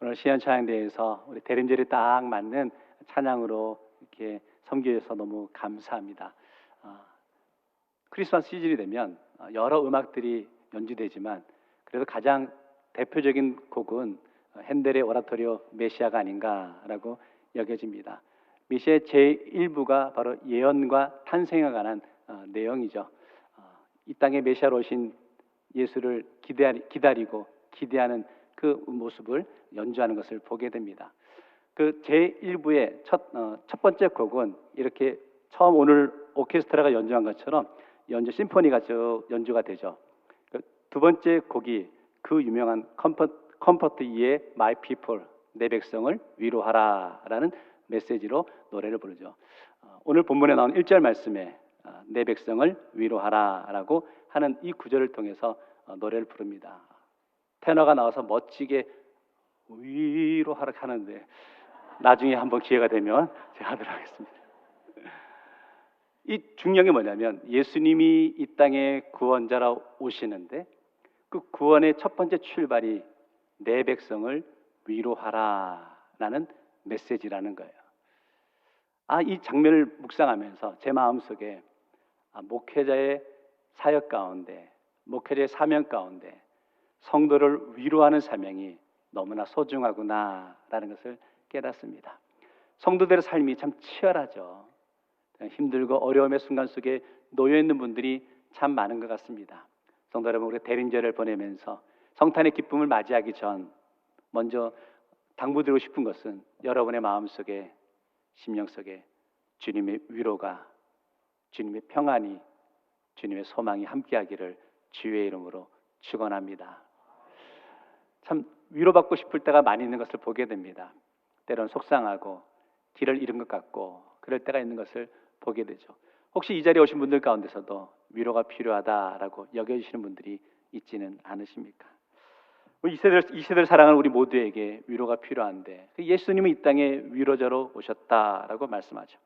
오늘 시연 찬양대회에서 우리 대림절이 딱 맞는 찬양으로 이렇게 섬겨주셔서 너무 감사합니다. 크리스마스 시즌이 되면 여러 음악들이 연주되지만 그래도 가장 대표적인 곡은 핸델의 오라토리오 메시아가 아닌가라고 여겨집니다. 메시아의 제1부가 바로 예언과 탄생에 관한 내용이죠. 이 땅에 메시아로 오신 예수를 기다리고 기대하는 그 모습을 연주하는 것을 보게 됩니다. 그 제1부의 첫 번째 곡은 이렇게 처음 오늘 오케스트라가 연주한 것처럼 심포니가 연주가 되죠. 두 번째 곡이 그 유명한 컴포트 2의 My People, 내 백성을 위로하라라는 메시지로 노래를 부르죠. 오늘 본문에 나온 1절 말씀에 내 백성을 위로하라라고 하는 이 구절을 통해서 노래를 부릅니다. 테너가 나와서 멋지게 위로하라 하는데 나중에 한번 기회가 되면 제가 하도록 하겠습니다. 이 중요한 게 뭐냐면 예수님이 이 땅에 구원자라 오시는데 그 구원의 첫 번째 출발이 내 백성을 위로하라라는 메시지라는 거예요. 이 장면을 묵상하면서 제 마음속에 목회자의 사역 가운데, 목회자의 사명 가운데 성도를 위로하는 사명이 너무나 소중하구나라는 것을 깨닫습니다. 성도들의 삶이 참 치열하죠. 힘들고 어려움의 순간 속에 놓여 있는 분들이 참 많은 것 같습니다. 성도 여러분, 우리 대림절을 보내면서 성탄의 기쁨을 맞이하기 전 먼저 당부드리고 싶은 것은 여러분의 마음속에, 심령 속에 주님의 위로가, 주님의 평안이, 주님의 소망이 함께하기를 주의 이름으로 축원합니다. 참 위로받고 싶을 때가 많이 있는 것을 보게 됩니다. 때로는 속상하고 길을 잃은 것 같고 그럴 때가 있는 것을 보게 되죠. 혹시 이 자리에 오신 분들 가운데서도 위로가 필요하다라고 여겨주시는 분들이 있지는 않으십니까? 이 세대를 사랑하는 우리 모두에게 위로가 필요한데 예수님은 이 땅에 위로자로 오셨다라고 말씀하죠.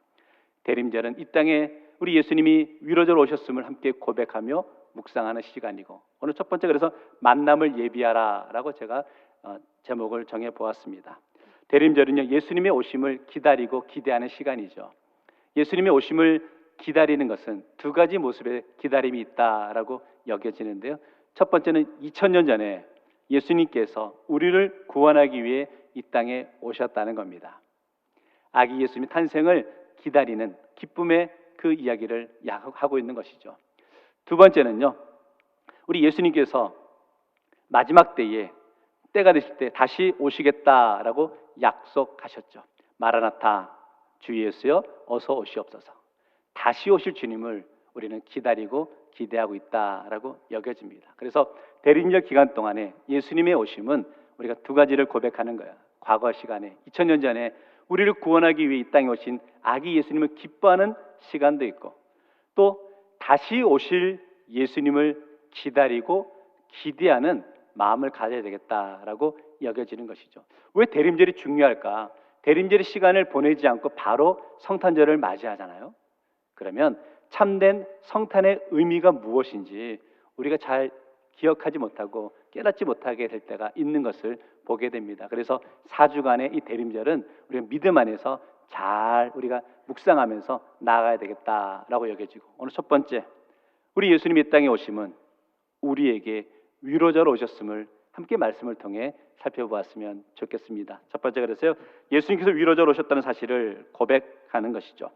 대림절은 이 땅에 우리 예수님이 위로자로 오셨음을 함께 고백하며 묵상하는 시간이고 오늘 첫 번째 그래서 만남을 예비하라라고 제가 제목을 정해 보았습니다. 대림절은요 예수님의 오심을 기다리고 기대하는 시간이죠. 예수님의 오심을 기다리는 것은 두 가지 모습의 기다림이 있다라고 여겨지는데요. 첫 번째는 2000년 전에 예수님께서 우리를 구원하기 위해 이 땅에 오셨다는 겁니다. 아기 예수님의 탄생을 기다리는 기쁨의 그 이야기를 하고 있는 것이죠. 두 번째는요, 우리 예수님께서 마지막 때가 되실 때 다시 오시겠다라고 약속하셨죠. 마라나타, 주 예수여 어서 오시옵소서. 다시 오실 주님을 우리는 기다리고 기대하고 있다라고 여겨집니다. 그래서 대림절 기간 동안에 예수님의 오심은 우리가 두 가지를 고백하는 거야. 과거 시간에 2000년 전에 우리를 구원하기 위해 이 땅에 오신 아기 예수님을 기뻐하는 시간도 있고 또 다시 오실 예수님을 기다리고 기대하는 마음을 가져야 되겠다라고 여겨지는 것이죠. 왜 대림절이 중요할까? 대림절의 시간을 보내지 않고 바로 성탄절을 맞이하잖아요. 그러면 참된 성탄의 의미가 무엇인지 우리가 잘 기억하지 못하고 깨닫지 못하게 될 때가 있는 것을 보게 됩니다. 그래서 4주간의 이 대림절은 우리가 믿음 안에서 잘 우리가 묵상하면서 나아가야 되겠다라고 여겨지고 오늘 첫 번째 우리 예수님이 이 땅에 오심은 우리에게 위로자로 오셨음을 함께 말씀을 통해 살펴보았으면 좋겠습니다. 첫 번째 그래서요 예수님께서 위로자로 오셨다는 사실을 고백하는 것이죠.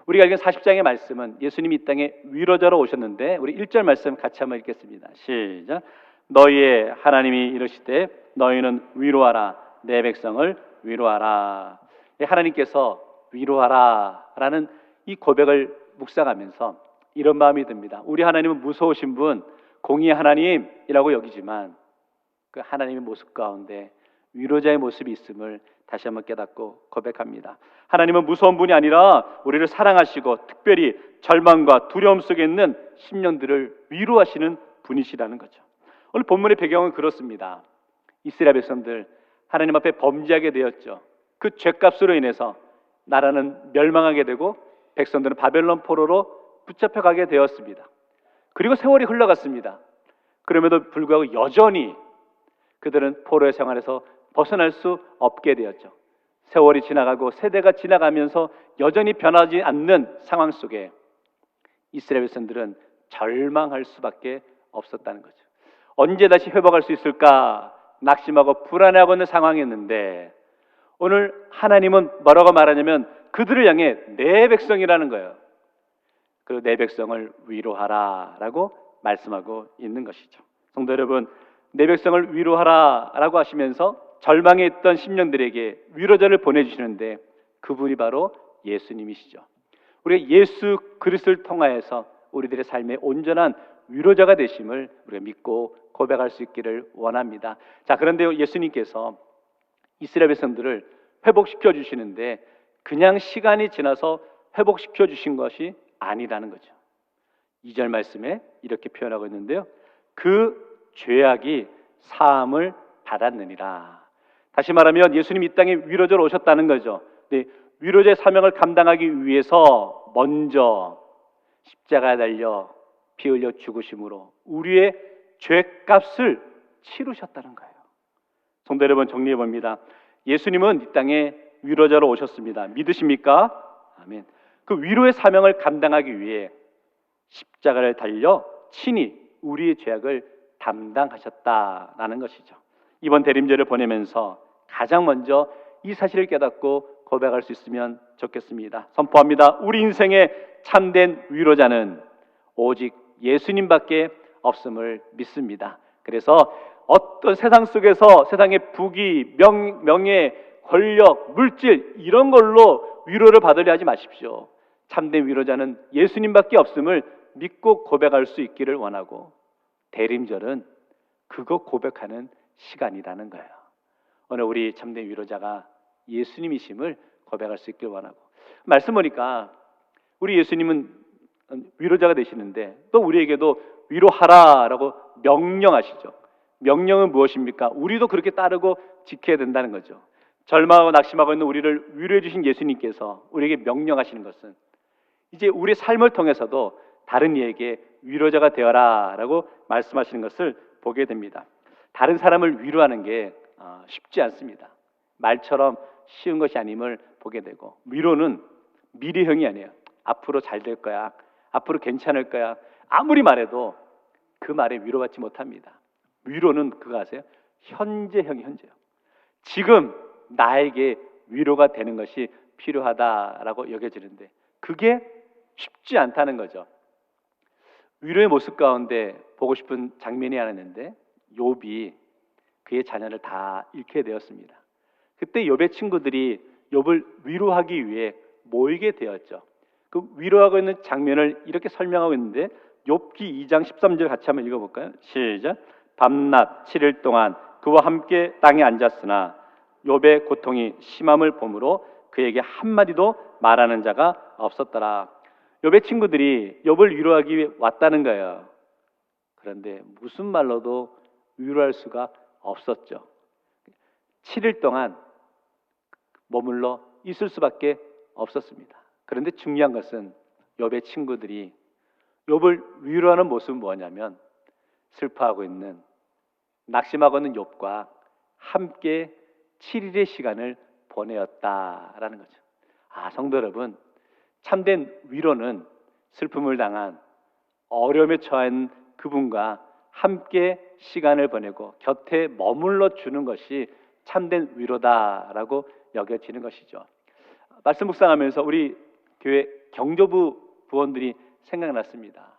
우리가 읽은 40장의 말씀은 예수님이 이 땅에 위로자로 오셨는데 우리 1절 말씀 같이 한번 읽겠습니다. 시작. 너희의 하나님이 이르시되 너희는 위로하라 내 백성을 위로하라. 하나님께서 위로하라라는 이 고백을 묵상하면서 이런 마음이 듭니다. 우리 하나님은 무서우신 분, 공의의 하나님이라고 여기지만 그 하나님의 모습 가운데 위로자의 모습이 있음을 다시 한번 깨닫고 고백합니다. 하나님은 무서운 분이 아니라 우리를 사랑하시고 특별히 절망과 두려움 속에 있는 심령들을 위로하시는 분이시라는 거죠. 오늘 본문의 배경은 그렇습니다. 이스라엘 백성들 하나님 앞에 범죄하게 되었죠. 그 죄값으로 인해서 나라는 멸망하게 되고 백성들은 바벨론 포로로 붙잡혀가게 되었습니다. 그리고 세월이 흘러갔습니다. 그럼에도 불구하고 여전히 그들은 포로의 생활에서 벗어날 수 없게 되었죠. 세월이 지나가고 세대가 지나가면서 여전히 변하지 않는 상황 속에 이스라엘 백성들은 절망할 수밖에 없었다는 거죠. 언제 다시 회복할 수 있을까 낙심하고 불안해하고 있는 상황이었는데, 오늘 하나님은 뭐라고 말하냐면 그들을 향해 내 백성이라는 거예요. 그 내 백성을 위로하라 라고 말씀하고 있는 것이죠. 성도 여러분, 내 백성을 위로하라 라고 하시면서 절망에 있던 심령들에게 위로자를 보내주시는데, 그분이 바로 예수님이시죠. 우리가 예수 그리스도를 통하여서 우리들의 삶에 온전한 위로자가 되심을 우리가 믿고 고백할 수 있기를 원합니다. 자, 그런데 예수님께서 이스라엘 백성들을 회복시켜 주시는데 그냥 시간이 지나서 회복시켜 주신 것이 아니라는 거죠. 2절 말씀에 이렇게 표현하고 있는데요, 그 죄악이 사함을 받았느니라. 다시 말하면 예수님이 이 땅에 위로자로 오셨다는 거죠. 네, 위로자의 사명을 감당하기 위해서 먼저 십자가에 달려 피 흘려 죽으심으로 우리의 죄값을 치르셨다는 거예요. 성도 여러분, 정리해 봅니다. 예수님은 이 땅에 위로자로 오셨습니다. 믿으십니까? 아멘. 그 위로의 사명을 감당하기 위해 십자가를 달려 친히 우리의 죄악을 담당하셨다라는 것이죠. 이번 대림절을 보내면서 가장 먼저 이 사실을 깨닫고 고백할 수 있으면 좋겠습니다. 선포합니다. 우리 인생의 참된 위로자는 오직 예수님밖에 없음을 믿습니다. 그래서 어떤 세상 속에서 세상의 부귀, 명예, 권력, 물질 이런 걸로 위로를 받으려 하지 마십시오. 참된 위로자는 예수님밖에 없음을 믿고 고백할 수 있기를 원하고, 대림절은 그거 고백하는 시간이라는 거예요. 오늘 우리 참된 위로자가 예수님이심을 고백할 수 있기를 원하고, 말씀 보니까 우리 예수님은 위로자가 되시는데 또 우리에게도 위로하라라고 명령하시죠. 명령은 무엇입니까? 우리도 그렇게 따르고 지켜야 된다는 거죠. 절망하고 낙심하고 있는 우리를 위로해 주신 예수님께서 우리에게 명령하시는 것은 이제 우리의 삶을 통해서도 다른 이에게 위로자가 되어라 라고 말씀하시는 것을 보게 됩니다. 다른 사람을 위로하는 게 쉽지 않습니다. 말처럼 쉬운 것이 아님을 보게 되고, 위로는 미래형이 아니에요. 앞으로 잘 될 거야, 앞으로 괜찮을 거야, 아무리 말해도 그 말에 위로받지 못합니다. 위로는 그거 아세요? 현재형이 현재요. 지금 나에게 위로가 되는 것이 필요하다라고 여겨지는데 그게 쉽지 않다는 거죠. 위로의 모습 가운데 보고 싶은 장면이 하나 있는데, 욥이 그의 자녀를 다 잃게 되었습니다. 그때 욥의 친구들이 욥을 위로하기 위해 모이게 되었죠. 그 위로하고 있는 장면을 이렇게 설명하고 있는데, 욥기 2장 13절 같이 한번 읽어볼까요? 시작. 밤낮 7일 동안 그와 함께 땅에 앉았으나 욥의 고통이 심함을 보므로 그에게 한마디도 말하는 자가 없었더라. 욥의 친구들이 욥을 위로하기 위해 왔다는 거예요. 그런데 무슨 말로도 위로할 수가 없었죠. 7일 동안 머물러 있을 수밖에 없었습니다. 그런데 중요한 것은 욥의 친구들이 욥을 위로하는 모습은 뭐냐면, 슬퍼하고 있는, 낙심하고 있는 욥과 함께 7일의 시간을 보내었다라는 거죠. 성도 여러분, 참된 위로는 슬픔을 당한, 어려움에 처한 그분과 함께 시간을 보내고 곁에 머물러 주는 것이 참된 위로다라고 여겨지는 것이죠. 말씀 묵상하면서 우리 교회 경조부 부원들이 생각났습니다.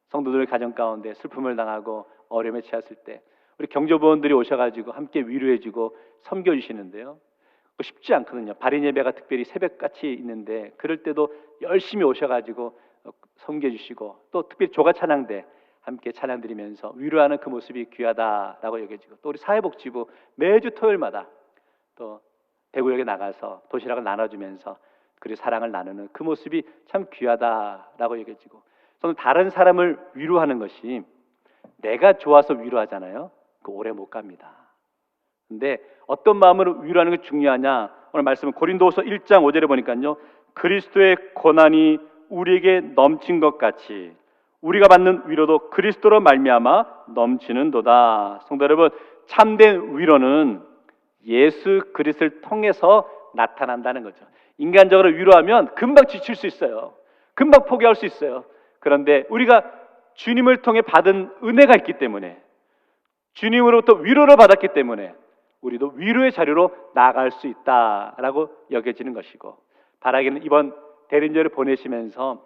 성도들 가정 가운데 슬픔을 당하고 어려움에 처했을 때 우리 경조부원들이 오셔가지고 함께 위로해주고 섬겨주시는데요, 쉽지 않거든요. 발인 예배가 특별히 새벽같이 있는데 그럴 때도 열심히 오셔가지고 섬겨주시고, 또 특별히 조가 찬양대 함께 찬양 드리면서 위로하는 그 모습이 귀하다라고 여겨지고, 또 우리 사회복지부 매주 토요일마다 또 대구역에 나가서 도시락을 나눠주면서 그리고 사랑을 나누는 그 모습이 참 귀하다라고 여겨지고, 저는 다른 사람을 위로하는 것이 내가 좋아서 위로하잖아요. 그 오래 못 갑니다. 근데 어떤 마음으로 위로하는 게 중요하냐? 오늘 말씀은 고린도후서 1장 5절에 보니까요, 그리스도의 고난이 우리에게 넘친 것 같이 우리가 받는 위로도 그리스도로 말미암아 넘치는도다. 성도 여러분, 참된 위로는 예수 그리스도를 통해서 나타난다는 거죠. 인간적으로 위로하면 금방 지칠 수 있어요. 금방 포기할 수 있어요. 그런데 우리가 주님을 통해 받은 은혜가 있기 때문에, 주님으로부터 위로를 받았기 때문에 우리도 위로의 자리로 나아갈 수 있다라고 여겨지는 것이고, 바라기는 이번 대림절을 보내시면서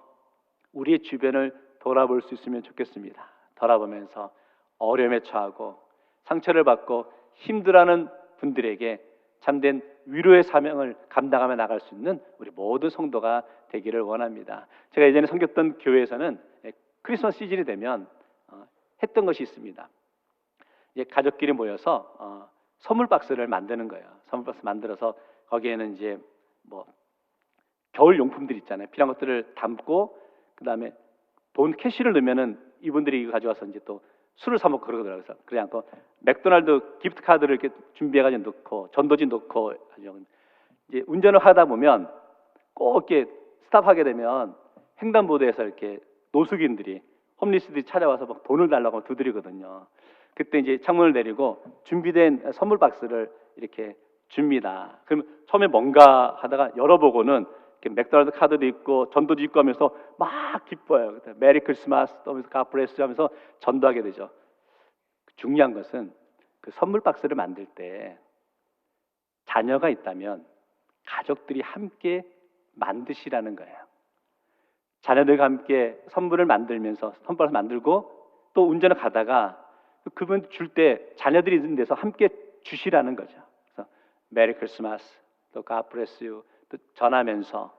우리의 주변을 돌아볼 수 있으면 좋겠습니다. 돌아보면서 어려움에 처하고 상처를 받고 힘들어하는 분들에게 참된 위로의 사명을 감당하며 나갈 수 있는 우리 모든 성도가 되기를 원합니다. 제가 예전에 섬겼던 교회에서는 크리스마스 시즌이 되면 했던 것이 있습니다. 이제 가족끼리 모여서 선물 박스를 만드는 거예요. 선물 박스 만들어서 거기에는 이제 뭐 겨울 용품들 있잖아요. 필요한 것들을 담고, 그 다음에 돈 캐시를 넣으면은 이분들이 이거 가져와서 이제 또 술을 사 먹고 그러더라고요. 그래서 그냥 또 맥도날드 기프트 카드를 이렇게 준비해가지고 넣고, 전도지 넣고, 이제 운전을 하다 보면 꼭 이렇게 스탑하게 되면 횡단보도에서 이렇게 노숙인들이, 홈리스들이 찾아와서 막 돈을 달라고 두드리거든요. 그때 이제 창문을 내리고 준비된 선물 박스를 이렇게 줍니다. 그럼 처음에 뭔가 하다가 열어보고는 맥도날드 카드도 있고 전도지 있고 하면서 막 기뻐요. 메리 크리스마스 또 하면서 갓 블레스 하면서 전도하게 되죠. 중요한 것은 그 선물 박스를 만들 때 자녀가 있다면 가족들이 함께 만드시라는 거예요. 자녀들과 함께 선물을 만들면서 선물을 만들고 또 운전을 가다가 그분 줄 때 자녀들이 있는 데서 함께 주시라는 거죠. 그래서 메리 크리스마스 또 갓 블레스 유 또 전하면서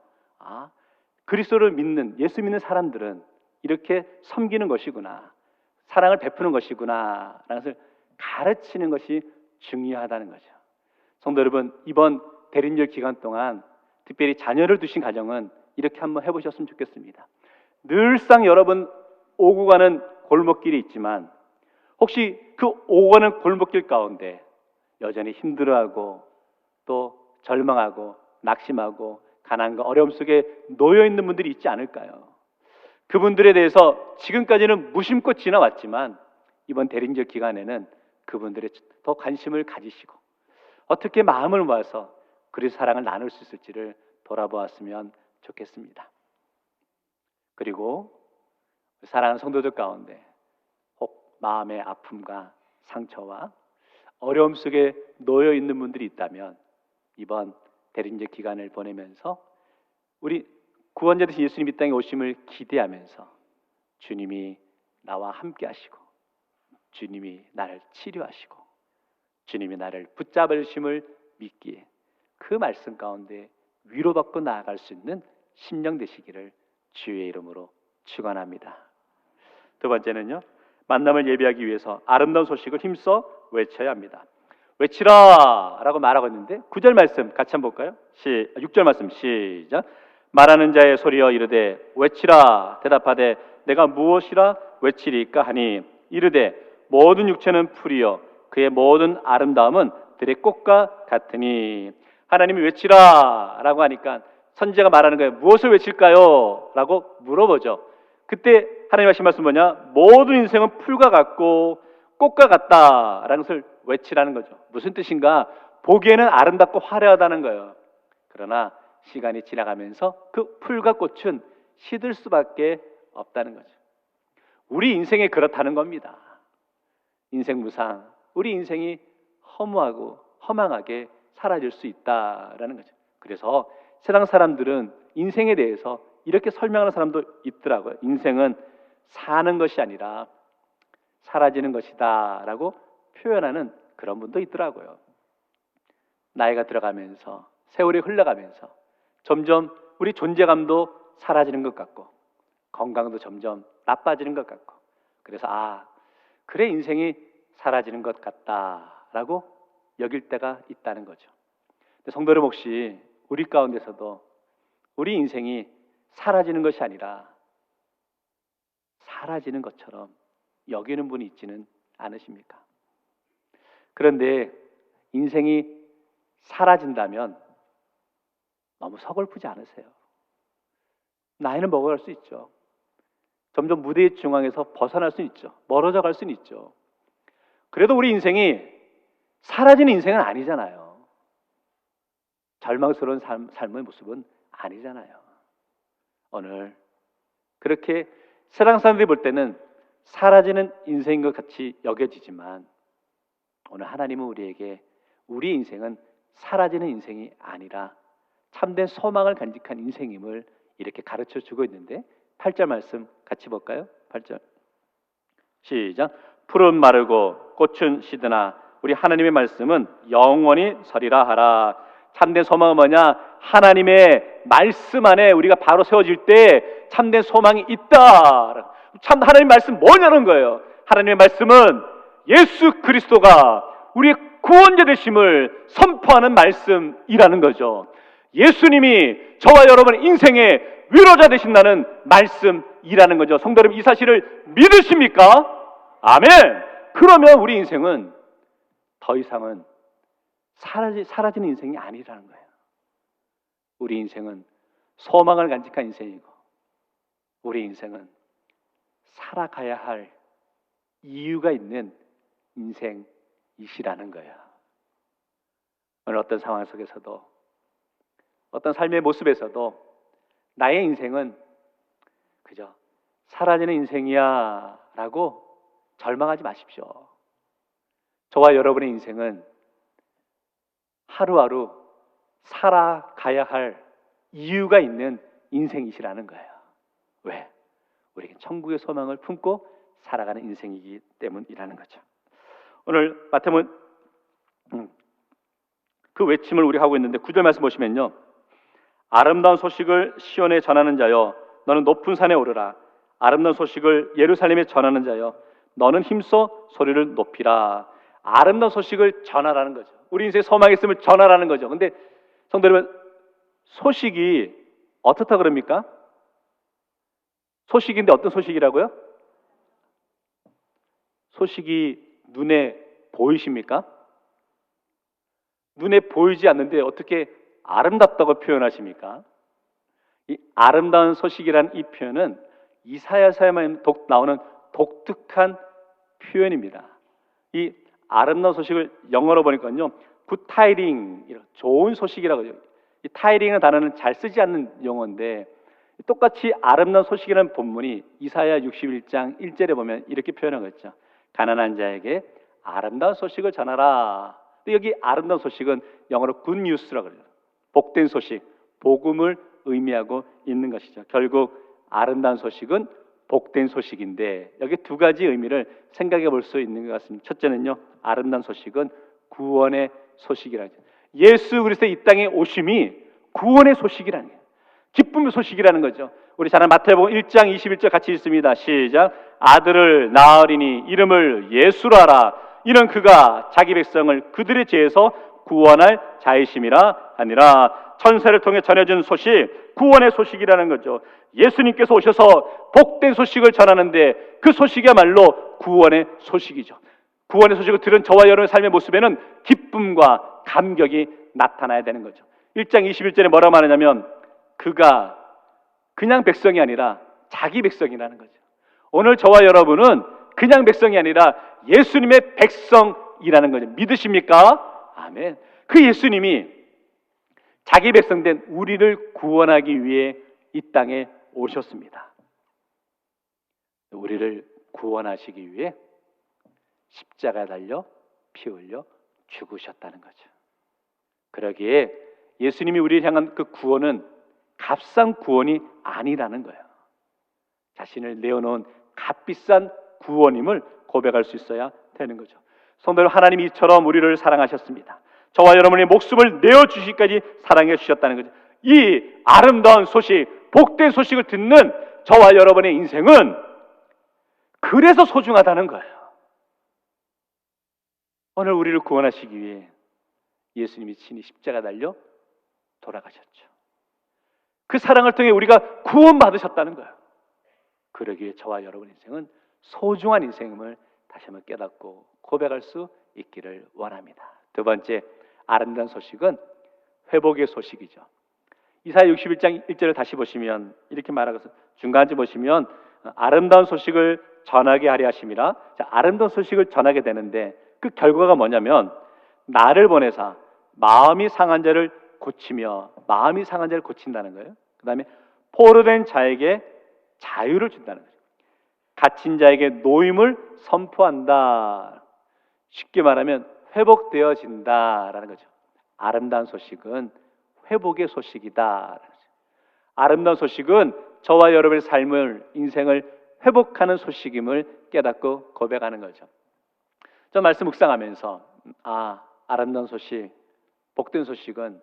그리스도를 믿는, 예수 믿는 사람들은 이렇게 섬기는 것이구나, 사랑을 베푸는 것이구나 라는 것을 가르치는 것이 중요하다는 거죠. 성도 여러분, 이번 대림절 기간 동안 특별히 자녀를 두신 가정은 이렇게 한번 해보셨으면 좋겠습니다. 늘상 여러분 오고 가는 골목길이 있지만 혹시 그 오고 가는 골목길 가운데 여전히 힘들어하고 또 절망하고 낙심하고 가난과 어려움 속에 놓여 있는 분들이 있지 않을까요? 그분들에 대해서 지금까지는 무심코 지나왔지만 이번 대림절 기간에는 그분들의 더 관심을 가지시고 어떻게 마음을 모아서 그리스도 사랑을 나눌 수 있을지를 돌아보았으면 좋겠습니다. 그리고 사랑하는 성도들 가운데 혹 마음의 아픔과 상처와 어려움 속에 놓여 있는 분들이 있다면 이번 대림절 기간을 보내면서 우리 구원자 되신 예수님 이 땅에 오심을 기대하면서 주님이 나와 함께 하시고 주님이 나를 치료하시고 주님이 나를 붙잡으심을 믿기에 그 말씀 가운데 위로받고 나아갈 수 있는 심령 되시기를 주의 이름으로 축원합니다. 두 번째는요, 만남을 예비하기 위해서 아름다운 소식을 힘써 외쳐야 합니다. 외치라 라고 말하고 있는데 9절 말씀 같이 한번 볼까요? 6절 말씀 시작. 말하는 자의 소리여 이르되 외치라 대답하되 내가 무엇이라 외치리까 하니 이르되 모든 육체는 풀이여 그의 모든 아름다움은 들의 꽃과 같으니. 하나님이 외치라 라고 하니까 선지자가 말하는 거예요. 무엇을 외칠까요? 라고 물어보죠. 그때 하나님 하신 말씀 뭐냐? 모든 인생은 풀과 같고 꽃과 같다라는 것을 외치라는 거죠. 무슨 뜻인가? 보기에는 아름답고 화려하다는 거예요. 그러나 시간이 지나가면서 그 풀과 꽃은 시들 수밖에 없다는 거죠. 우리 인생이 그렇다는 겁니다. 인생 무상, 우리 인생이 허무하고 허망하게 사라질 수 있다라는 거죠. 그래서 세상 사람들은 인생에 대해서 이렇게 설명하는 사람도 있더라고요. 인생은 사는 것이 아니라 사라지는 것이다 라고 표현하는 그런 분도 있더라고요. 나이가 들어가면서 세월이 흘러가면서 점점 우리 존재감도 사라지는 것 같고 건강도 점점 나빠지는 것 같고 그래서 그래 인생이 사라지는 것 같다라고 여길 때가 있다는 거죠. 성도 여러분, 혹시 우리 가운데서도 우리 인생이 사라지는 것이 아니라 사라지는 것처럼 여기는 분이 있지는 않으십니까? 그런데 인생이 사라진다면 너무 서글프지 않으세요? 나이는 먹어갈 수 있죠. 점점 무대의 중앙에서 벗어날 수 있죠. 멀어져 갈 수는 있죠. 그래도 우리 인생이 사라지는 인생은 아니잖아요. 절망스러운 삶의 모습은 아니잖아요. 오늘 그렇게 세상 사람들이 볼 때는 사라지는 인생인 것 같이 여겨지지만 오늘 하나님은 우리에게 우리 인생은 사라지는 인생이 아니라 참된 소망을 간직한 인생임을 이렇게 가르쳐 주고 있는데 8절 말씀 같이 볼까요? 8절 시작. 풀은 마르고 꽃은 시드나 우리 하나님의 말씀은 영원히 서리라 하라. 참된 소망은 뭐냐? 하나님의 말씀 안에 우리가 바로 세워질 때 참된 소망이 있다. 참 하나님의 말씀 뭐냐는 거예요. 하나님의 말씀은 예수 그리스도가 우리의 구원자 되심을 선포하는 말씀이라는 거죠. 예수님이 저와 여러분의 인생의 위로자 되신다는 말씀이라는 거죠. 성도 여러분, 이 사실을 믿으십니까? 아멘. 그러면 우리 인생은 더 이상은 사라지는 인생이 아니라는 거예요. 우리 인생은 소망을 간직한 인생이고 우리 인생은 살아가야 할 이유가 있는 인생이시라는 거예요. 오늘 어떤 상황 속에서도 어떤 삶의 모습에서도 나의 인생은 그저 사라지는 인생이야 라고 절망하지 마십시오. 저와 여러분의 인생은 하루하루 살아가야 할 이유가 있는 인생이시라는 거예요. 왜? 우리에게 천국의 소망을 품고 살아가는 인생이기 때문이라는 거죠. 오늘 마태복음 그 외침을 우리가 하고 있는데 9절 말씀 보시면요, 아름다운 소식을 시온에 전하는 자여 너는 높은 산에 오르라. 아름다운 소식을 예루살렘에 전하는 자여 너는 힘써 소리를 높이라. 아름다운 소식을 전하라는 거죠. 우리 인생에 소망이 있음을 전하라는 거죠. 근데 성도 여러분, 소식이 어떻다 그럽니까? 소식인데 어떤 소식이라고요? 소식이 눈에 보이십니까? 눈에 보이지 않는데 어떻게 아름답다고 표현하십니까? 이 아름다운 소식이라는 이 표현은 이사야서에만 나오는 독특한 표현입니다. 이 아름다운 소식을 영어로 보니까요, good tiding, 좋은 소식이라고 해요. 이 tiding이라는 단어는 잘 쓰지 않는 용어인데 똑같이 아름다운 소식이라는 본문이 이사야 61장 1절에 보면 이렇게 표현하고 있죠. 가난한 자에게 아름다운 소식을 전하라. 근데 여기 아름다운 소식은 영어로 good news라고 그래요. 복된 소식, 복음을 의미하고 있는 것이죠. 결국 아름다운 소식은 복된 소식인데 여기 두 가지 의미를 생각해 볼 수 있는 것 같습니다. 첫째는요, 아름다운 소식은 구원의 소식이라죠. 예수 그리스도의 이 땅에 오심이 구원의 소식이라는 거예요. 기쁨의 소식이라는 거죠. 우리 잘 아는 마태복음 1장 21절 같이 읽습니다. 시작. 아들을 낳으리니 이름을 예수로 하라. 이는 그가 자기 백성을 그들의 죄에서 구원할 자이심이라 하니라. 천사를 통해 전해준 소식, 구원의 소식이라는 거죠. 예수님께서 오셔서 복된 소식을 전하는데 그 소식이야말로 구원의 소식이죠. 구원의 소식을 들은 저와 여러분의 삶의 모습에는 기쁨과 감격이 나타나야 되는 거죠. 1장 21절에 뭐라고 말하냐면 그가 그냥 백성이 아니라 자기 백성이라는 거죠. 오늘 저와 여러분은 그냥 백성이 아니라 예수님의 백성이라는 거죠. 믿으십니까? 아멘. 그 예수님이 자기 백성된 우리를 구원하기 위해 이 땅에 오셨습니다. 우리를 구원하시기 위해 십자가에 달려 피 흘려 죽으셨다는 거죠. 그러기에 예수님이 우리를 향한 그 구원은 값싼 구원이 아니라는 거예요. 자신을 내어놓은 값비싼 구원임을 고백할 수 있어야 되는 거죠. 성도 여러분, 하나님이 이처럼 우리를 사랑하셨습니다. 저와 여러분의 목숨을 내어주시기까지 사랑해 주셨다는 거죠. 이 아름다운 소식, 복된 소식을 듣는 저와 여러분의 인생은 그래서 소중하다는 거예요. 오늘 우리를 구원하시기 위해 예수님이 친히 십자가 달려 돌아가셨죠. 그 사랑을 통해 우리가 구원받으셨다는 거예요. 그러기에 저와 여러분의 인생은 소중한 인생임을 다시 한번 깨닫고 고백할 수 있기를 원합니다. 두 번째, 아름다운 소식은 회복의 소식이죠. 이사야 61장 1절을 다시 보시면 이렇게 말하고 중간쯤 보시면 아름다운 소식을 전하게 하려 하심이라. 자, 아름다운 소식을 전하게 되는데 그 결과가 뭐냐면 나를 보내사 마음이 상한 자를 고치며 마음이 상한 자를 고친다는 거예요. 그 다음에 포로된 자에게 자유를 준다는 거예요. 갇힌 자에게 노임을 선포한다. 쉽게 말하면 회복되어진다라는 거죠. 아름다운 소식은 회복의 소식이다. 아름다운 소식은 저와 여러분의 삶을, 인생을 회복하는 소식임을 깨닫고 고백하는 거죠. 저 말씀 묵상하면서 아름다운 소식, 복된 소식은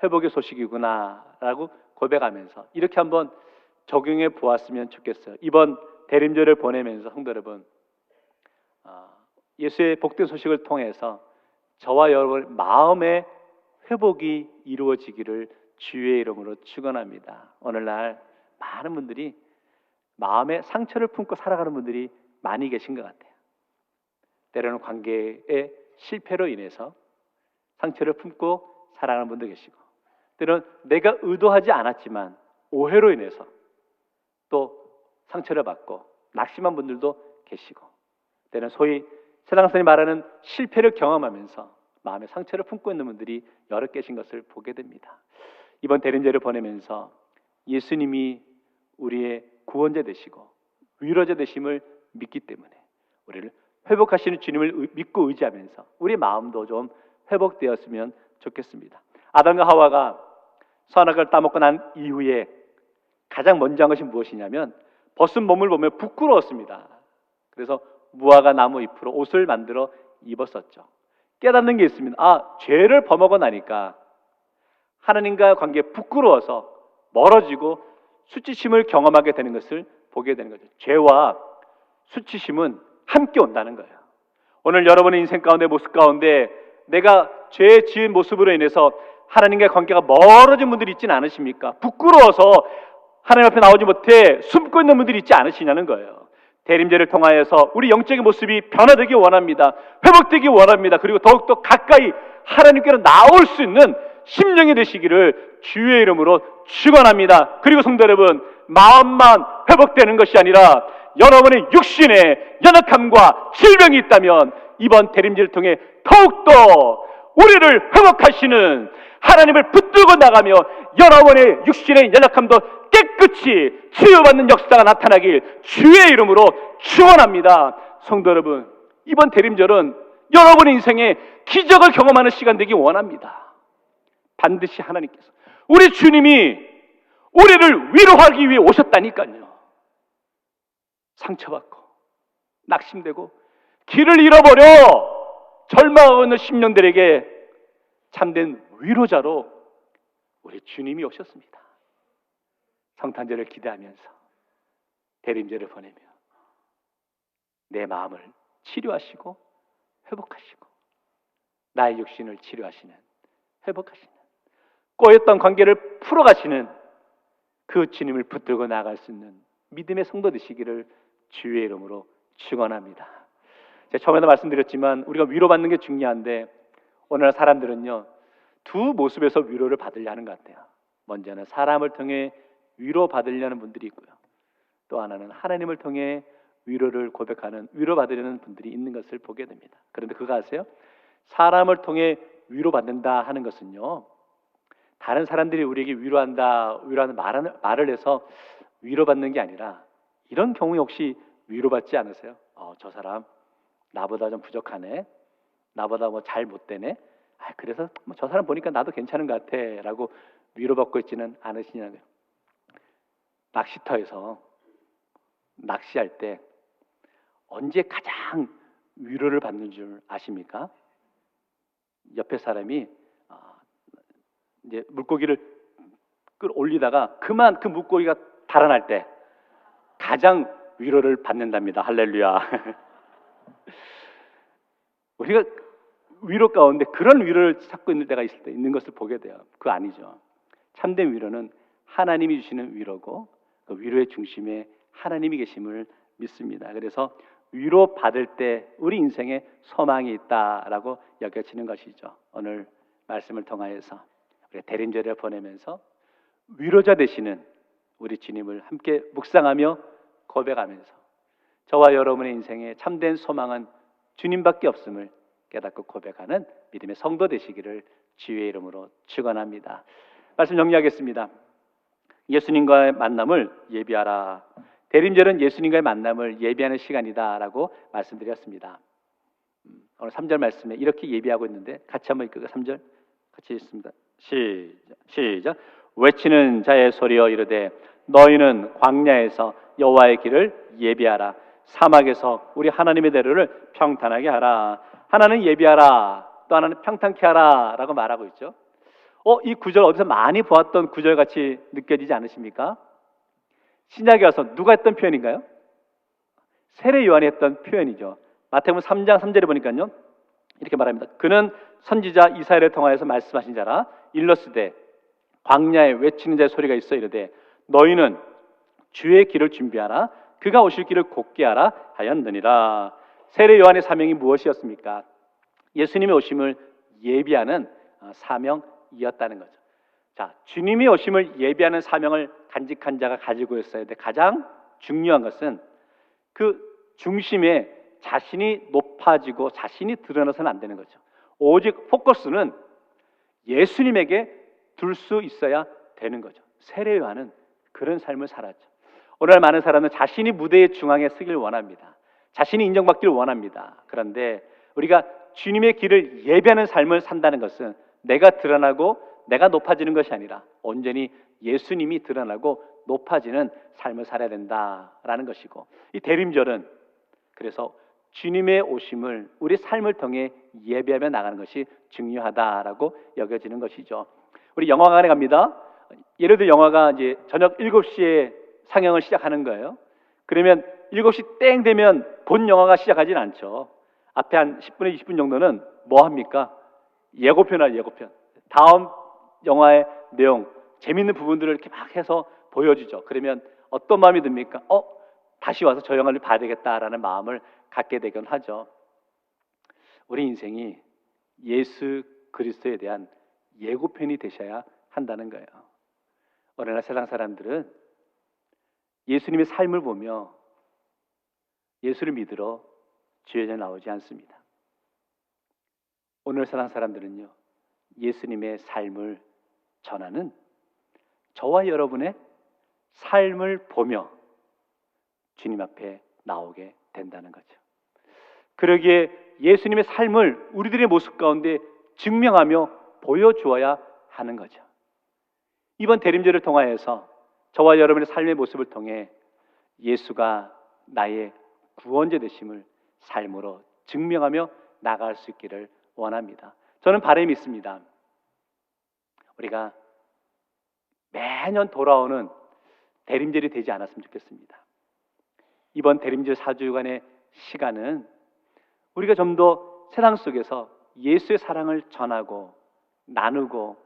회복의 소식이구나라고 고백하면서 이렇게 한번 적용해 보았으면 좋겠어요. 이번 대림절을 보내면서 성도 여러분, 예수의 복된 소식을 통해서 저와 여러분 마음의 회복이 이루어지기를 주의 이름으로 축원합니다. 오늘날 많은 분들이 마음에 상처를 품고 살아가는 분들이 많이 계신 것 같아요. 때로는 관계의 실패로 인해서 상처를 품고 살아가는 분도 계시고, 때로는 내가 의도하지 않았지만 오해로 인해서 또 상처를 받고 낙심한 분들도 계시고, 때로는 소위 세상 사람이 말하는 실패를 경험하면서 마음의 상처를 품고 있는 분들이 여러 계신 것을 보게 됩니다. 이번 대림절을 보내면서 예수님이 우리의 구원자 되시고 위로자 되심을 믿기 때문에 우리를 회복하시는 주님을 믿고 의지하면서 우리 마음도 좀 회복되었으면 좋겠습니다. 아담과 하와가 선악을 따먹고 난 이후에 가장 먼저 한 것이 무엇이냐면 벗은 몸을 보며 부끄러웠습니다. 그래서 무화과 나무 잎으로 옷을 만들어 입었었죠. 깨닫는 게 있습니다. 죄를 범하고 나니까 하나님과 관계에 부끄러워서 멀어지고 수치심을 경험하게 되는 것을 보게 되는 거죠. 죄와 수치심은 함께 온다는 거예요. 오늘 여러분의 인생 가운데, 모습 가운데 내가 죄 지은 모습으로 인해서 하나님과의 관계가 멀어진 분들이 있지는 않으십니까? 부끄러워서 하나님 앞에 나오지 못해 숨고 있는 분들이 있지 않으시냐는 거예요. 대림절을 통하여서 우리 영적인 모습이 변화되기 원합니다. 회복되기 원합니다. 그리고 더욱더 가까이 하나님께로 나올 수 있는 심령이 되시기를 주의 이름으로 축원합니다. 그리고 성도 여러분, 마음만 회복되는 것이 아니라 여러분의 육신에 연약함과 질병이 있다면 이번 대림절을 통해 더욱더 우리를 회복하시는 하나님을 붙들고 나가며 여러분의 육신의 연약함도 깨끗이 치유받는 역사가 나타나길 주의 이름으로 축원합니다. 성도 여러분, 이번 대림절은 여러분의 인생에 기적을 경험하는 시간 되기 원합니다. 반드시 하나님께서, 우리 주님이 우리를 위로하기 위해 오셨다니까요. 상처받고 낙심되고 길을 잃어버려 절망하고 있는 심령들에게 참된 위로자로 우리 주님이 오셨습니다. 성탄절을 기대하면서 대림절을 보내며 내 마음을 치료하시고 회복하시고 나의 육신을 치료하시는, 회복하시는, 꼬였던 관계를 풀어가시는 그 주님을 붙들고 나아갈 수 있는 믿음의 성도 되시기를 주의 이름으로 축원합니다. 제가 처음에도 말씀드렸지만 우리가 위로받는 게 중요한데 오늘날 사람들은요, 두 모습에서 위로를 받으려 하는 것 같아요. 먼저는 사람을 통해 위로받으려는 분들이 있고요, 또 하나는 하나님을 통해 위로를 고백하는, 위로받으려는 분들이 있는 것을 보게 됩니다. 그런데 그거 아세요? 사람을 통해 위로받는다 하는 것은요, 다른 사람들이 우리에게 위로하는 말을 해서 위로받는 게 아니라, 이런 경우에 혹시 위로받지 않으세요? 저 사람 나보다 좀 부족하네, 나보다 잘 못되네, 그래서 저 사람 보니까 나도 괜찮은 것 같아 라고 위로받고 있지는 않으시냐고요. 낚시터에서 낚시할 때 언제 가장 위로를 받는 줄 아십니까? 옆에 사람이 이제 물고기를 끌어올리다가 그만 그 물고기가 달아날 때 가장 위로를 받는답니다. 할렐루야. 우리가 위로 가운데 그런 위로를 찾고 있는 때가 있을 때 있는 것을 보게 돼요. 그거 아니죠. 참된 위로는 하나님이 주시는 위로고 그 위로의 중심에 하나님이 계심을 믿습니다. 그래서 위로 받을 때 우리 인생에 소망이 있다라고 여겨지는 것이죠. 오늘 말씀을 통하여서 우리 대림절을 보내면서 위로자 되시는 우리 주님을 함께 묵상하며 고백하면서 저와 여러분의 인생에 참된 소망은 주님밖에 없음을 깨닫고 고백하는 믿음의 성도 되시기를 주의 이름으로 축원합니다. 말씀 정리하겠습니다. 예수님과의 만남을 예비하라. 대림절은 예수님과의 만남을 예비하는 시간이다라고 말씀드렸습니다. 오늘 3절 말씀에 이렇게 예비하고 있는데 같이 한번 읽을까요? 3절 같이 읽습니다. 시작. 외치는 자의 소리여 이르되 너희는 광야에서 여호와의 길을 예비하라. 사막에서 우리 하나님의 대로를 평탄하게 하라. 하나는 예비하라, 또 하나는 평탄케 하라 라고 말하고 있죠. 이 구절 어디서 많이 보았던 구절같이 느껴지지 않으십니까? 신약에 와서 누가 했던 표현인가요? 세례 요한이 했던 표현이죠. 마태복음 3장 3절에 보니까요 이렇게 말합니다. 그는 선지자 이사야를 통하여서 말씀하신 자라. 일러스되 광야에 외치는 자의 소리가 있어 이르되 너희는 주의 길을 준비하라. 그가 오실 길을 곧게 하라 하였느니라. 세례 요한의 사명이 무엇이었습니까? 예수님의 오심을 예비하는 사명이었다는 거죠. 자, 주님의 오심을 예비하는 사명을 간직한 자가 가지고 있어야 돼. 가장 중요한 것은 그 중심에 자신이 높아지고 자신이 드러나서는 안 되는 거죠. 오직 포커스는 예수님에게 둘 수 있어야 되는 거죠. 세례 요한은 그런 삶을 살았죠. 오늘날 많은 사람은 자신이 무대의 중앙에 서길 원합니다. 자신이 인정받기를 원합니다. 그런데 우리가 주님의 길을 예배하는 삶을 산다는 것은 내가 드러나고 내가 높아지는 것이 아니라 온전히 예수님이 드러나고 높아지는 삶을 살아야 된다라는 것이고, 이 대림절은 그래서 주님의 오심을 우리 삶을 통해 예배하며 나가는 것이 중요하다라고 여겨지는 것이죠. 우리 영화관에 갑니다. 예를 들어 영화가 이제 저녁 7시에 상영을 시작하는 거예요. 그러면 7시 땡 되면 본 영화가 시작하진 않죠. 앞에 한 10분에 20분 정도는 뭐 합니까? 예고편이나 예고편. 다음 영화의 내용, 재밌는 부분들을 이렇게 막 해서 보여주죠. 그러면 어떤 마음이 듭니까? 다시 와서 저 영화를 봐야 되겠다라는 마음을 갖게 되곤 하죠. 우리 인생이 예수 그리스도에 대한 예고편이 되셔야 한다는 거예요. 오늘날 세상 사람들은 예수님의 삶을 보며 예수를 믿으러 주에 나오지 않습니다. 오늘 세상 사람들은요, 예수님의 삶을 전하는 저와 여러분의 삶을 보며 주님 앞에 나오게 된다는 거죠. 그러기에 예수님의 삶을 우리들의 모습 가운데 증명하며 보여주어야 하는 거죠. 이번 대림절을 통하여서 저와 여러분의 삶의 모습을 통해 예수가 나의 구원자 되심을 삶으로 증명하며 나갈 수 있기를 원합니다. 저는 바람이 있습니다. 우리가 매년 돌아오는 대림절이 되지 않았으면 좋겠습니다. 이번 대림절 4주간의 시간은 우리가 좀 더 세상 속에서 예수의 사랑을 전하고 나누고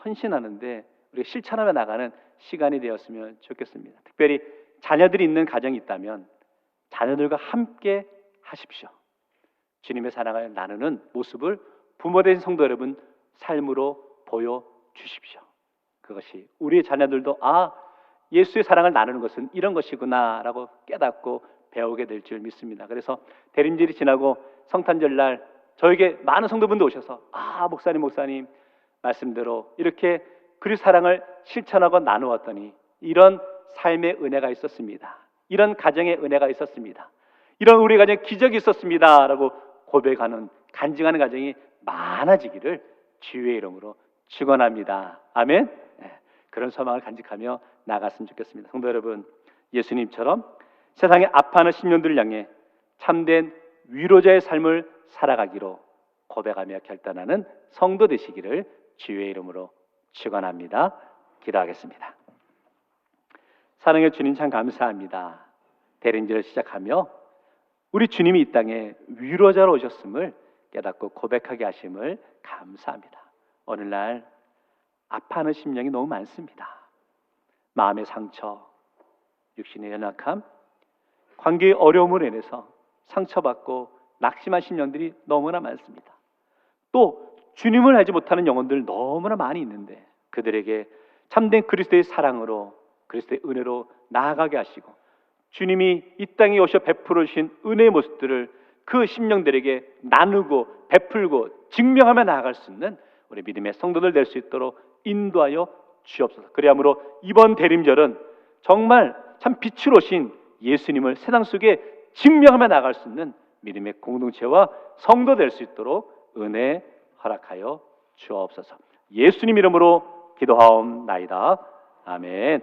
헌신하는데 우리가 실천하며 나가는 시간이 되었으면 좋겠습니다. 특별히 자녀들이 있는 가정이 있다면 자녀들과 함께 하십시오. 주님의 사랑을 나누는 모습을 부모된 성도 여러분 삶으로 보여주십시오. 그것이 우리의 자녀들도 예수의 사랑을 나누는 것은 이런 것이구나 라고 깨닫고 배우게 될 줄 믿습니다. 그래서 대림절이 지나고 성탄절날 저에게 많은 성도분들 오셔서 목사님 말씀대로 이렇게 그리스도 사랑을 실천하고 나누었더니 이런 삶의 은혜가 있었습니다. 이런 가정의 은혜가 있었습니다. 이런 우리 가정에 기적이 있었습니다 라고 고백하는, 간증하는 가정이 많아지기를 주의 이름으로 축원합니다. 아멘. 그런 소망을 간직하며 나갔으면 좋겠습니다. 성도 여러분, 예수님처럼 세상의 아파하는 심령들을 향해 참된 위로자의 삶을 살아가기로 고백하며 결단하는 성도 되시기를 주의 이름으로 축원합니다. 기도하겠습니다. 사랑의 주님, 참 감사합니다. 대림절을 시작하며 우리 주님이 이 땅에 위로자로 오셨음을 깨닫고 고백하게 하심을 감사합니다. 오늘날 아파하는 심령이 너무 많습니다. 마음의 상처, 육신의 연약함, 관계의 어려움으로 인해서 상처받고 낙심한 심령들이 너무나 많습니다. 또 주님을 알지 못하는 영혼들 너무나 많이 있는데 그들에게 참된 그리스도의 사랑으로, 그리스도의 은혜로 나아가게 하시고 주님이 이 땅에 오셔 베풀어 주신 은혜의 모습들을 그 심령들에게 나누고 베풀고 증명하며 나아갈 수 있는 우리 믿음의 성도들 될 수 있도록 인도하여 주옵소서. 그리하므로 이번 대림절은 정말 참 빛으로 오신 예수님을 세상 속에 증명하며 나갈 수 있는 믿음의 공동체와 성도 될 수 있도록 은혜 허락하여 주옵소서. 예수님 이름으로 기도하옵나이다. 아멘.